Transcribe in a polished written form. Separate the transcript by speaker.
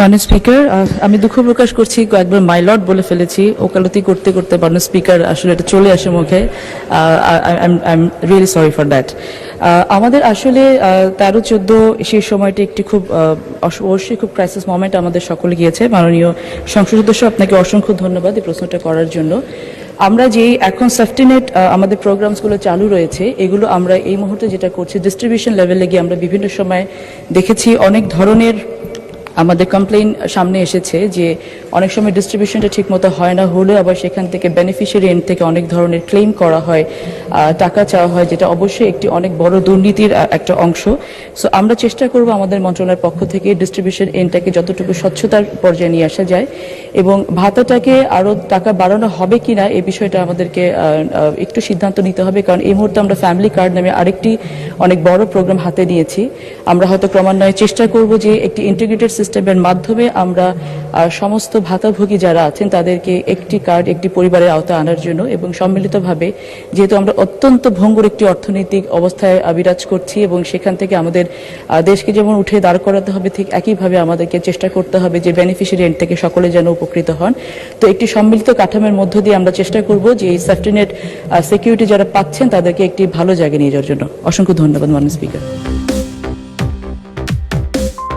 Speaker 1: মাননীয় স্পিকার, আমি দুঃখ প্রকাশ করছি, একবার মাই লর্ড বলে ফেলেছি। ওকালতি করতে করতে মাননীয় স্পিকার আসলে এটা চলে আসে মুখে। I am really sorry for that. আমাদের আসলে 13-14 সেই সময়টি একটি খুব অবশ্যই খুব ক্রাইসিস মোমেন্ট আমাদের সকলে গিয়েছে। মাননীয় সংসদ সদস্য, আপনাকে অসংখ্য ধন্যবাদ এই প্রশ্নটা করার জন্য। আমরা যেই এখন সেফটিনেট আমাদের প্রোগ্রামসগুলো চালু রয়েছে, এগুলো আমরা এই মুহূর্তে যেটা করছি ডিস্ট্রিবিউশন লেভেলে গিয়ে আমরা বিভিন্ন সময় দেখেছি অনেক ধরনের আমাদের কমপ্লেইন সামনে এসেছে যে অনেক সময় ডিস্ট্রিবিউশনটা ঠিকমতো হয় না, হলেও আবার সেখান থেকে বেনিফিশিয়ারি এন্ড থেকে অনেক ধরনের ক্লেম করা হয়, টাকা চাওয়া হয়, যেটা অবশ্যই একটি অনেক বড় দুর্নীতির একটা অংশ। সো আমরা চেষ্টা করব আমাদের মন্ত্রণালয়ের পক্ষ থেকে ডিস্ট্রিবিউশন এন্ডটাকে যতটুকু স্বচ্ছতার পর্যায়ে নিয়ে আসা যায়, এবং ভাতাটাকে আরও টাকা বাড়ানো হবে কিনা এই বিষয়টা আমাদেরকে একটু সিদ্ধান্ত নিতে হবে। কারণ এই মুহূর্তে আমরা ফ্যামিলি কার্ড নামে আরেকটি অনেক বড় প্রোগ্রাম হাতে নিয়েছি। আমরা হয়তো ক্রমান্বয়ে চেষ্টা করব যে একটি ইন্টিগ্রেটেড সিস্টেমের মাধ্যমে আমরা সমস্ত ভাতাভোগী যারা আছেন তাদেরকে একটি কার্ড একটি পরিবারের আওতায় আনার জন্য, এবং সম্মিলিতভাবে, যেহেতু আমরা অত্যন্ত ভঙ্গুর একটি অর্থনৈতিক অবস্থায় বিরাজ করছি এবং সেখান থেকে আমাদের দেশকে যেমন উঠে দাঁড় করাতে হবে, ঠিক একইভাবে আমাদেরকে চেষ্টা করতে হবে যে বেনিফিশিয়ারি এন্ড থেকে সকলে যেন উপকৃত হন। তো একটি সম্মিলিত কাঠামোর মধ্য দিয়ে আমরা চেষ্টা করব যে এই সেফটিনেট সিকিউরিটি যারা পাচ্ছেন তাদেরকে একটি ভালো জায়গায় নিয়ে যাওয়ার জন্য। অসংখ্য ধন্যবাদ মাননীয় স্পিকার।